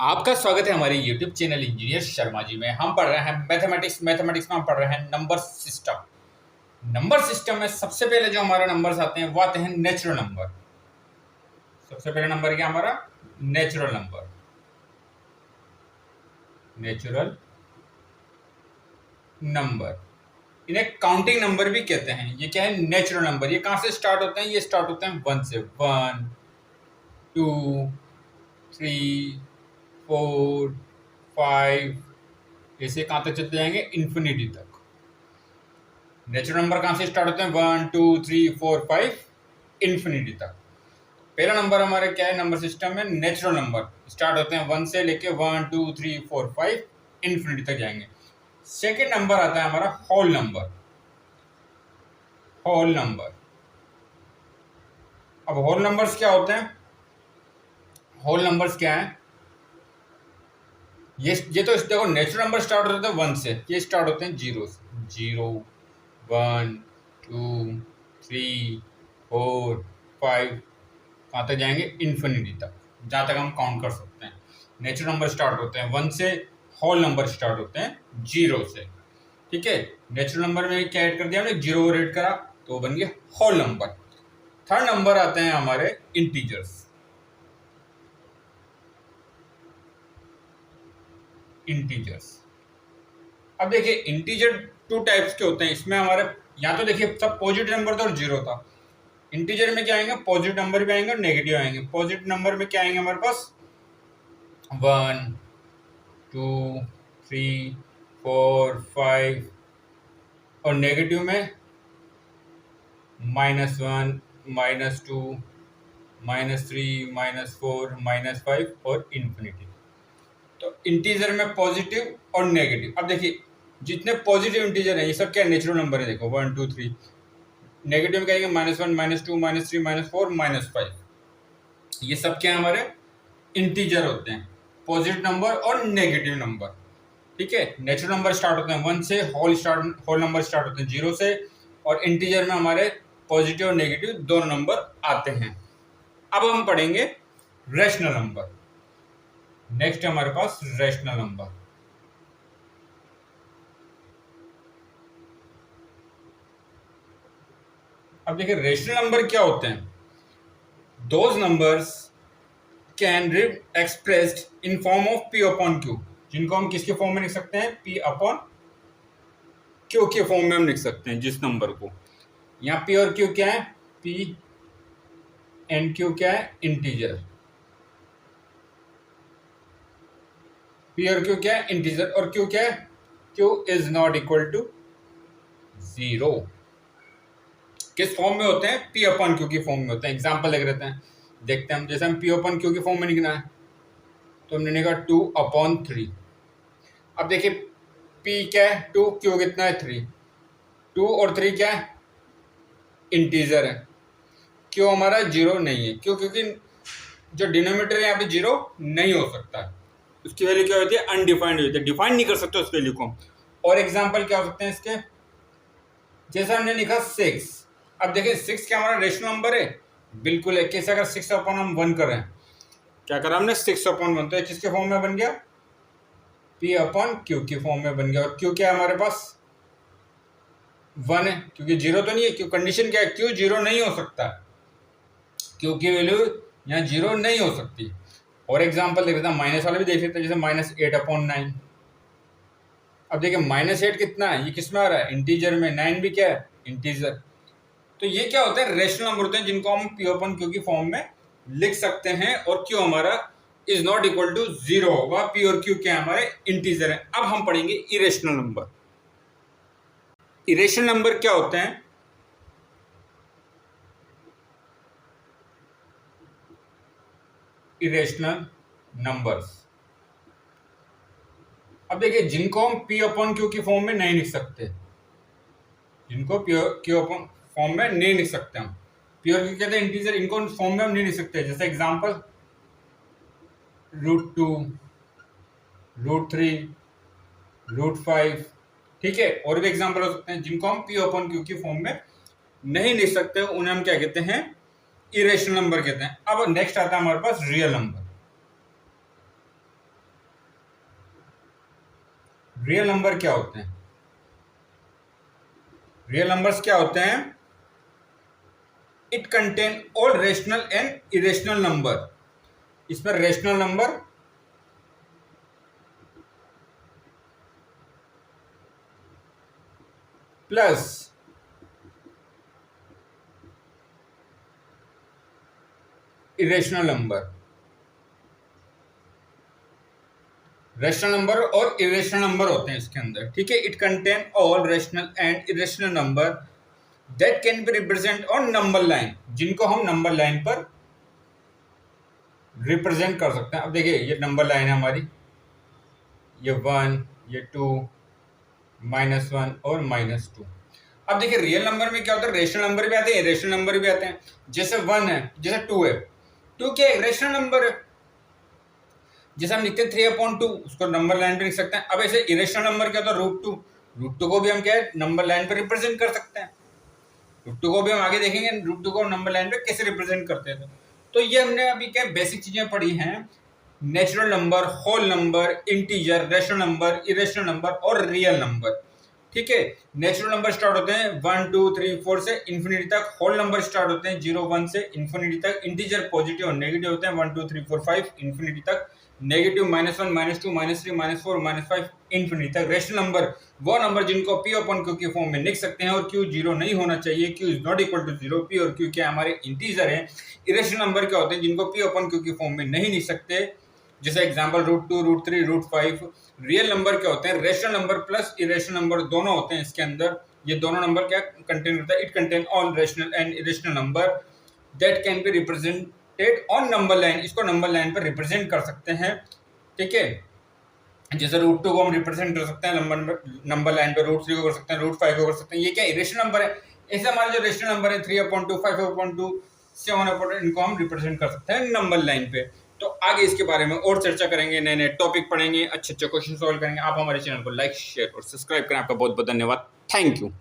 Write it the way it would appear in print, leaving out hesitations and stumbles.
आपका स्वागत है हमारे YouTube channel engineer Sharma ji में। हम पढ़ रहे हैं मैथमेटिक्स में हम पढ़ रहे हैं नंबर सिस्टम। नंबर सिस्टम में सबसे पहले जो हमारा नंबर्स आते हैं वो आते हैं नेचुरल नंबर। सबसे पहले नंबर क्या हमारा नेचुरल नंबर। नेचुरल नंबर इन्हें काउंटिंग नंबर भी कहते हैं। ये क्या है नेचुरल नंबर। ये कहां से स्टार्ट होते हैं? ये स्टार्ट होते हैं 1 से। 1 2 3 4 5 ऐसे कहां तक चलते जाएंगे? इन्फिनिटी तक। नेचुरल नंबर कहां से स्टार्ट होते हैं? 1 2 3 4 5 इन्फिनिटी तक। पहला नंबर हमारे क्या है नंबर सिस्टम में? नेचुरल नंबर स्टार्ट होते हैं 1 से लेके 1 2 3 4 5 इन्फिनिटी तक जाएंगे। सेकेंड नंबर आता है हमारा होल नंबर। Whole number. अब होल नंबर्स क्या होते हैं? होल नंबर्स क्या है? ये तो देखो नेचुरल नंबर स्टार्ट होते हैं 1 से, ये स्टार्ट होते हैं 0 से। 0 1 2 3 4 5 कहाँ तक जाएंगे? इन्फिनिटी तक, जहाँ तक हम काउंट कर सकते हैं। नेचुरल नंबर स्टार्ट होते हैं 1 से, होल नंबर स्टार्ट होते हैं 0 से। ठीक है, नेचुरल नंबर में क्या ऐड कर दिया हमने? 0 और ऐड करा तो बन गया होल नंबर। थर्ड नंबर आते हैं हमारे इंटीजर्स। इंटीजर्स, अब देखिए इंटीजर 2 टाइप्स के होते हैं। इसमें हमारे या तो देखिए सब पॉजिटिव नंबर था और 0 था। इंटीजर में क्या आएंगे? पॉजिटिव नंबर भी आएंगे और नेगेटिव आएंगे। पॉजिटिव नंबर में क्या आएंगे हमारे पास? 1 2 3 4 5 और नेगेटिव में -1 -2 -3 -4 -5 और इन्फिनिटी। तो इंटीजर में पॉजिटिव और नेगेटिव। अब देखिए जितने पॉजिटिव इंटीजर हैं ये सब क्या नेचुरल नंबर है। देखो 1 2 3। नेगेटिव में क्या आएंगे? -1 -2 -3 -4 -5। ये सब क्या हमारे इंटीजर होते हैं, पॉजिटिव नंबर और नेगेटिव नंबर। ठीक है, नेचुरल नंबर स्टार्ट होते हैं 1 से, होल नंबर स्टार्ट होते हैं 0 से, और इंटीजर में हमारे पॉजिटिव और नेगेटिव दोनों नंबर आते हैं। अब हम पढ़ेंगे रेशनल नंबर। नेक्स्ट है हमारे पास रेशनल नंबर। अब देखिए रेशनल नंबर क्या होते हैं? Those numbers can be expressed in form of p upon q, जिनको हम किसके फॉर्म में लिख सकते हैं? p अपॉन q के फॉर्म में हम लिख सकते हैं जिस नंबर को। यहाँ p और q क्या है? p एंड q क्या है? इंटीजर। p और q क्या है? इंटीजर। और q क्या है? q is not equal to 0। किस फॉर्म में होते हैं? p अपॉन q की फॉर्म में होते हैं। एग्जाम्पल लिख लेते हैं, देखते हैं हम। जैसे हम p अपॉन q की फॉर्म में लिखना है तो हमने लिखा 2 अपॉन 3। अब देखिए p क्या है? 2, q कितना है? 3। 2 और 3 क्या है? इंटीजर है। q हमारा 0 नहीं है। क्यों? क्योंकि जो डिनोमिनेटर है यहाँ पे 0 नहीं हो सकता। उसकी वैल्यू क्या होती है? अनडिफाइंड होती है, डिफाइन नहीं कर सकते उस वैल्यू को। और एग्जाम्पल क्या हो सकते हैं इसके? जैसा हमने लिखा 6। अब देखिए 6 क्या हमारा रेशनल नंबर है? बिल्कुल है। कैसे? अगर 6 अपॉन हम 1 कर रहे हैं, क्या करा हमने? 6 अपॉन 1, तो ये किसके फॉर्म में बन गया? p अपॉन q के फॉर्म में बन गया। और q क्या है हमारे पास? 1 है, क्योंकि 0 तो नहीं है। क्यों? कंडीशन क्या है? q 0 नहीं हो सकता, q की वैल्यू यहाँ 0 नहीं हो सकती। और एग्जाम्पल देख लेते हैं, माइनस वाला भी देख लेते हैं, जैसे -8 अपॉन 9। अब देखिए -8 कितना है? ये किस में आ रहा है? इंटीजर में। 9 भी क्या है? इंटीजर। तो ये क्या होता है? रेशनल नंबर होते हैं जिनको हम p अपॉन q की फॉर्म में लिख सकते हैं। और q हमारा इज नॉट इक्वल टू 0 होगा। p और q क्या है? हमारे इंटीजर है। अब हम पढ़ेंगे इरेशनल नंबर। इरेशनल नंबर क्या होते हैं? इरेशनल नंबर्स, अब देखिए जिनको हम p अपॉन q की फॉर्म में नहीं लिख सकते, जिनको q अपॉन फॉर्म में नहीं लिख सकते हम, p और q कहते हैं इंटीजर, इनको फॉर्म में हम नहीं लिख सकते। जैसे एग्जांपल √2 √3 √5। ठीक है, और भी एग्जांपल हो सकते हैं जिनको हम p अपॉन q की फॉर्म में नहीं लिख सकते, उन्हें हम क्या कहते हैं? इरेशनल नंबर कहते हैं। अब नेक्स्ट आता है हमारे पास रियल नंबर। रियल नंबर क्या होते हैं? रियल नंबर्स क्या होते हैं? It contain all rational and irrational number. इसमें rational number plus irrational number, rational number और इरेशनल नंबर होते हैं इसके अंदर, ठीक है। It contain all rational and irrational number that can be represent on number line, जिनको हम नंबर लाइन पर रिप्रेजेंट कर सकते हैं। अब देखिए ये नंबर लाइन है हमारी, ये 1, ये 2, -1 और -2। अब देखिए रियल नंबर में क्या होता है, रेशनल नंबर भी आते हैं, इरेशनल नंबर भी आते हैं। जैसे 1 है, जैसे 2 है, 2 क्या है? रेशनल नंबर है। जैसे हम लिखते हैं 3/2, उसको नंबर लाइन पे लिख सकते हैं। अब ऐसे इरेशनल नंबर क्या होता है? √2, √2 को भी हम क्या है नंबर लाइन पे रिप्रेजेंट कर सकते हैं। √2 को भी हम आगे देखेंगे √2 को नंबर लाइन पे कैसे रिप्रेजेंट करते हैं। तो ये हमने अभी क्या बेसिक चीजें पढ़ी हैं, natural number, whole number, integer, rational number, irrational number और रियल नंबर, ठीक है। नेचुरल नंबर स्टार्ट होते हैं 1, 2, 3, 4 से इन्फिनिटी तक। होल नंबर स्टार्ट होते हैं 0, 1 से इन्फिनिटी तक। इंटीजर पॉजिटिव और नेगेटिव होते हैं 1, 2, 3, 4, 5 इन्फिनिटी तक। नेगेटिव -1, -2, -3, -4, -5 इन्फिनिटी तक। रेशनल नंबर वो नंबर जिनको P अपॉन Q के फॉर्म में लिख सकते हैं और Q 0 नहीं होना चाहिए। Q is not equal to 0। P और Q क्या हमारे इंटीजर हैं। इरेशनल नंबर क्या होते हैं? जिनको P अपॉन Q के फॉर्म में नहीं लिख सकते, जैसे एग्जांपल √2, √3, √5। रियल नंबर क्या होते हैं? Rational number plus irrational number दोनों होते हैं इसके अंदर। ये दोनों नंबर क्या कंटेन करता है? It contain all rational and irrational number that can be represented on number line. इसको नंबर लाइन पर रिप्रेजेंट कर सकते हैं, ठीक है। जैसे √2 को हम रिप्रेजेंट कर सकते हैं नंबर लाइन पे, √3 को कर सकते हैं, √5 को कर सकते हैं। ये क्या इरेशनल नंबर है। ऐसे हमारे जो रेशनल नंबर है 3/2, 5/2, 7/2, इनको हम रिप्रेजेंट कर सकते हैं नंबर लाइन पे। तो आगे इसके बारे में और चर्चा करेंगे, नए नए टॉपिक पढ़ेंगे, अच्छे अच्छे क्वेश्चन सॉल्व करेंगे। आप हमारे चैनल को लाइक, शेयर और सब्सक्राइब करें। आपका बहुत बहुत धन्यवाद। Thank you.